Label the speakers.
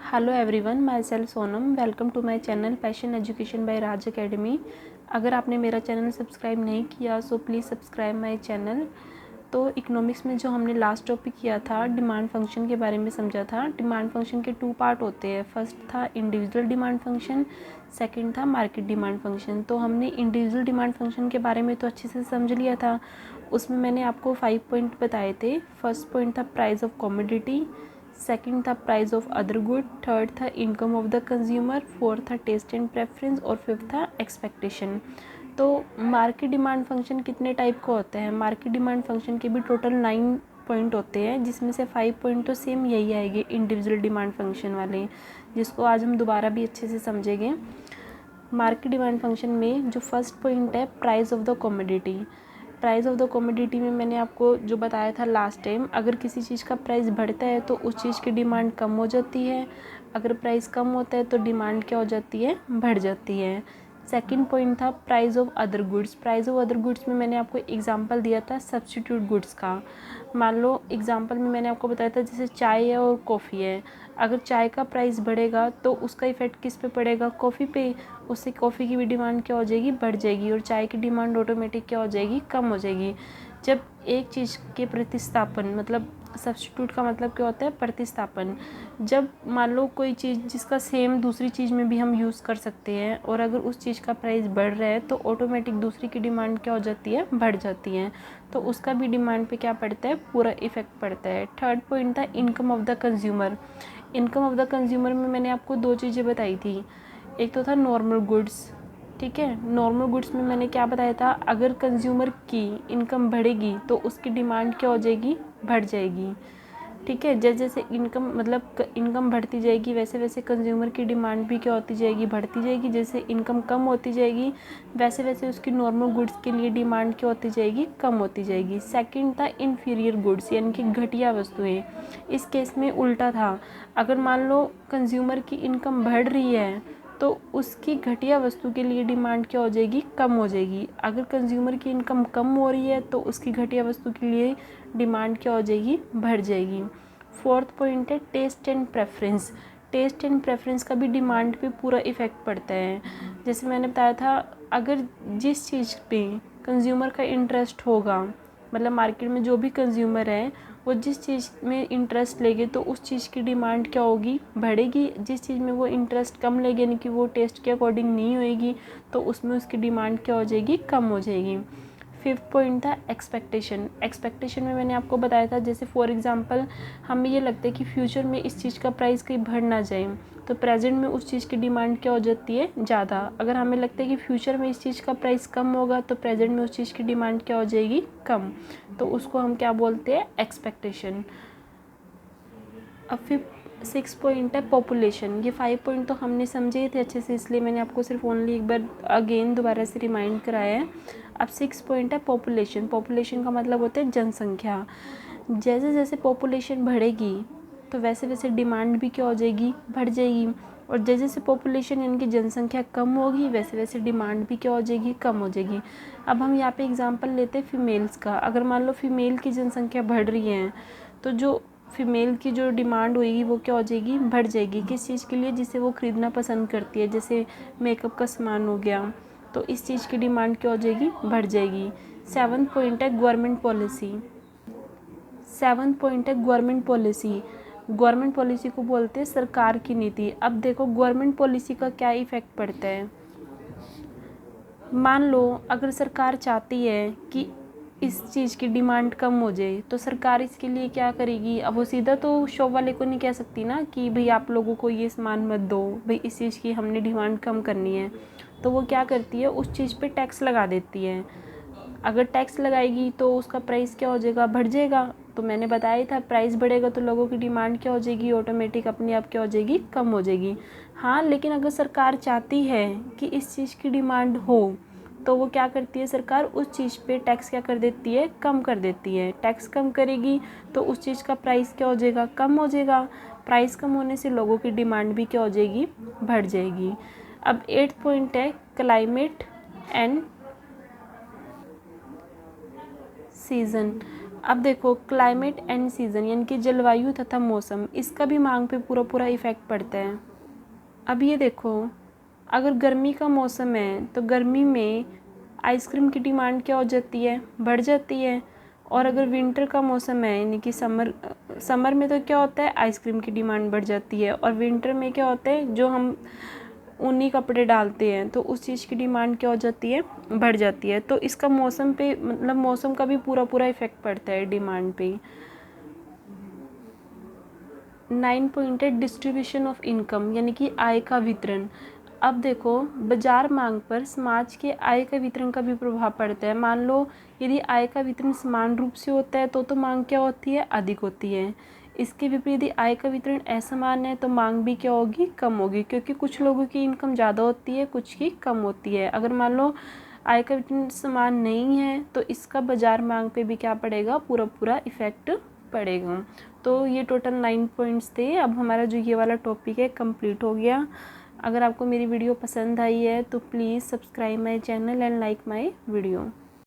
Speaker 1: Hello everyone, myself Sonam. Welcome to my channel passion education by Raj academy. अगर आपने मेरा channel subscribe नहीं किया so please subscribe my channel. तो economics में जो हमने लास्ट टॉपिक किया था, डिमांड फंक्शन के बारे में समझा था। डिमांड फंक्शन के 2 पार्ट होते हैं। फर्स्ट था इंडिविजुअल डिमांड फंक्शन, सेकंड था मार्केट डिमांड फंक्शन। तो हमने इंडिविजुअल डिमांड फंक्शन के बारे में तो अच्छे से समझ लिया था। उसमें मैंने आपको 5 पॉइंट बताए थे। फर्स्ट पॉइंट था प्राइस ऑफ कमोडिटी, सेकंड था price of other good, third था income of the consumer, fourth था टेस्ट एंड प्रेफरेंस और फिफ्थ था एक्सपेक्टेशन। तो मार्केट डिमांड फंक्शन कितने टाइप का होता है? मार्केट डिमांड फंक्शन के भी टोटल 9 पॉइंट होते हैं, जिसमें से 5 पॉइंट तो सेम यही आएंगे इंडिविजुअल डिमांड फंक्शन वाले, जिसको आज हम दोबारा भी अच्छे से समझेंगे। मार्केट डिमांड फंक्शन में जो फर्स्ट पॉइंट है price of the commodity. Price of the commodity में मैंने आपको जो बताया था लास्ट टाइम, अगर किसी चीज़ का प्राइस बढ़ता है तो उस चीज़ की डिमांड कम हो जाती है, अगर प्राइस कम होता है तो डिमांड क्या हो जाती है? बढ़ जाती है। सेकंड पॉइंट था price of other goods. Price of other goods में मैंने आपको एग्जांपल दिया था सब्स्टिट्यूट गुड्स का। मान लो एग्जांपल में मैंने आपको बताया था जैसे चाय है और कॉफ़ी है। अगर चाय का प्राइस बढ़ेगा तो उसका इफ़ेक्ट किस पे पड़ेगा? कॉफ़ी पे। उससे कॉफ़ी की भी डिमांड क्या हो जाएगी? बढ़ जाएगी, और चाय की डिमांड ऑटोमेटिक क्या हो जाएगी? कम हो जाएगी। जब एक चीज़ के प्रतिस्थापन, मतलब सब्स्टिट्यूट का मतलब क्या होता है? प्रतिस्थापन। जब मान लो कोई चीज़ जिसका सेम दूसरी चीज़ में भी हम यूज़ कर सकते हैं, और अगर उस चीज़ का प्राइस बढ़ रहा है तो ऑटोमेटिक दूसरी की डिमांड क्या हो जाती है? बढ़ जाती है। तो उसका भी डिमांड पे क्या पड़ता है? पूरा इफेक्ट पड़ता है। थर्ड पॉइंट था income of the consumer. Income of the consumer में मैंने आपको 2 चीज़ें बताई थी। एक तो था नॉर्मल गुड्स, ठीक है। नॉर्मल गुड्स में मैंने क्या बताया था? अगर कंज्यूमर की इनकम बढ़ेगी तो उसकी डिमांड क्या हो जाएगी? बढ़ जाएगी, ठीक है। जैसे जैसे इनकम मतलब इनकम बढ़ती जाएगी वैसे वैसे कंज्यूमर की डिमांड भी क्या होती जाएगी? बढ़ती जाएगी। जैसे इनकम कम होती जाएगी वैसे वैसे उसकी नॉर्मल गुड्स के लिए डिमांड क्या होती जाएगी? कम होती जाएगी। सेकंड था इन्फीरियर गुड्स, यानी कि घटिया वस्तुएं। इस केस में उल्टा था। अगर मान लो कंज्यूमर की इनकम बढ़ रही है तो उसकी घटिया वस्तु के लिए डिमांड क्या हो जाएगी? कम हो जाएगी। अगर कंज्यूमर की इनकम कम हो रही है तो उसकी घटिया वस्तु के लिए डिमांड क्या हो जाएगी? बढ़ जाएगी। फोर्थ पॉइंट है test and preference. Test and preference का भी डिमांड पे पूरा इफ़ेक्ट पड़ता है। जैसे मैंने बताया था, अगर जिस चीज़ पे कंज्यूमर का इंटरेस्ट होगा, मतलब मार्केट में जो भी कंज्यूमर है वो जिस चीज़ में इंटरेस्ट लेंगे तो उस चीज़ की डिमांड क्या होगी? बढ़ेगी। जिस चीज़ में वो इंटरेस्ट कम लेंगे, यानी कि वो टेस्ट के अकॉर्डिंग नहीं होएगी, तो उसमें उसकी डिमांड क्या हो जाएगी? कम हो जाएगी। फिफ्थ पॉइंट था एक्सपेक्टेशन। एक्सपेक्टेशन में मैंने आपको बताया था, जैसे फॉर एग्जांपल हमें ये लगता है कि फ्यूचर में इस चीज़ का प्राइस कहीं बढ़ ना जाए, तो प्रेजेंट में उस चीज़ की डिमांड क्या हो जाती है? ज़्यादा। अगर हमें लगता है कि फ्यूचर में इस चीज़ का प्राइस कम होगा तो प्रेजेंट में उस चीज़ की डिमांड क्या हो जाएगी? कम। तो उसको हम क्या बोलते हैं? एक्सपेक्टेशन। अब फिर 6 पॉइंट है पॉपुलेशन। ये 5 पॉइंट तो हमने समझे थे अच्छे से, इसलिए मैंने आपको सिर्फ ओनली एक बार अगेन दोबारा से रिमाइंड कराया है। अब 6 पॉइंट है पॉपुलेशन। पॉपुलेशन का मतलब होता है जनसंख्या। जैसे जैसे पॉपुलेशन बढ़ेगी तो वैसे वैसे डिमांड भी क्या हो जाएगी? बढ़ जाएगी। और जैसे जैसे पॉपुलेशन यानी कि जनसंख्या कम होगी वैसे वैसे डिमांड भी क्या हो जाएगी? कम हो जाएगी। अब हम यहाँ पे एग्जांपल लेते हैं फीमेल्स का। अगर मान लो फीमेल की जनसंख्या बढ़ रही है तो जो फीमेल की जो डिमांड होएगी वो क्या हो जाएगी? बढ़ जाएगी। किस चीज़ के लिए? जिसे वो ख़रीदना पसंद करती है, जैसे मेकअप का सामान हो गया, तो इस चीज़ की डिमांड क्या हो जाएगी? बढ़ जाएगी। 7 पॉइंट है गवर्नमेंट पॉलिसी। 7 पॉइंट है गवर्नमेंट पॉलिसी। गवर्नमेंट पॉलिसी को बोलते हैं सरकार की नीति। अब देखो गवर्नमेंट पॉलिसी का क्या इफ़ेक्ट पड़ता है। मान लो अगर सरकार चाहती है कि इस चीज़ की डिमांड कम हो जाए तो सरकार इसके लिए क्या करेगी? अब वो सीधा तो शॉप वाले को नहीं कह सकती ना कि भाई आप लोगों को ये सामान मत दो, भाई इस चीज़ की हमने डिमांड कम करनी है। तो वो क्या करती है? उस चीज़ पे टैक्स लगा देती है। अगर टैक्स लगाएगी तो उसका प्राइस क्या हो जाएगा? बढ़ जाएगा। तो मैंने बताया ही था प्राइस बढ़ेगा तो लोगों की डिमांड क्या हो जाएगी? ऑटोमेटिक अपने आप क्या हो जाएगी? कम हो जाएगी। हाँ, लेकिन अगर सरकार चाहती है कि इस चीज़ की डिमांड हो तो वो क्या करती है? सरकार उस चीज़ पे टैक्स क्या कर देती है? कम कर देती है। टैक्स कम करेगी तो उस चीज़ का प्राइस क्या हो जाएगा? कम हो जाएगा। प्राइस कम होने से लोगों की डिमांड भी क्या हो जाएगी? बढ़ जाएगी। अब 8 पॉइंट है क्लाइमेट एंड सीज़न। अब देखो क्लाइमेट एंड सीज़न यानी कि जलवायु तथा मौसम, इसका भी मांग पे पूरा पूरा इफ़ेक्ट पड़ता है। अब ये देखो, अगर गर्मी का मौसम है तो गर्मी में आइसक्रीम की डिमांड क्या हो जाती है, बढ़ जाती है। और अगर विंटर का मौसम है यानी कि समर में तो क्या होता है, आइसक्रीम की डिमांड बढ़ जाती है। और विंटर में क्या होता है, जो हम ऊनी कपड़े डालते हैं तो उस चीज़ की डिमांड क्या हो जाती है, बढ़ जाती है। तो इसका मौसम पे मतलब मौसम का भी पूरा पूरा इफ़ेक्ट पड़ता है डिमांड पे। 9 पॉइंटेड डिस्ट्रीब्यूशन ऑफ इनकम यानी कि आय का वितरण। अब देखो, बाजार मांग पर समाज के आय का वितरण का भी प्रभाव पड़ता है। मान लो यदि आय का वितरण समान रूप से होता है तो मांग क्या होती है, अधिक होती है। इसके विपरीत यदि आय का वितरण असमान है तो मांग भी क्या होगी, कम होगी, क्योंकि कुछ लोगों की इनकम ज़्यादा होती है, कुछ की कम होती है। अगर मान लो आय का वितरण समान नहीं है तो इसका बाजार मांग पे भी क्या पड़ेगा, पूरा पूरा इफ़ेक्ट पड़ेगा। तो ये टोटल 9 पॉइंट्स थे। अब हमारा जो ये वाला टॉपिक है कंप्लीट हो गया। अगर आपको मेरी वीडियो पसंद आई है तो please subscribe my channel and like my video.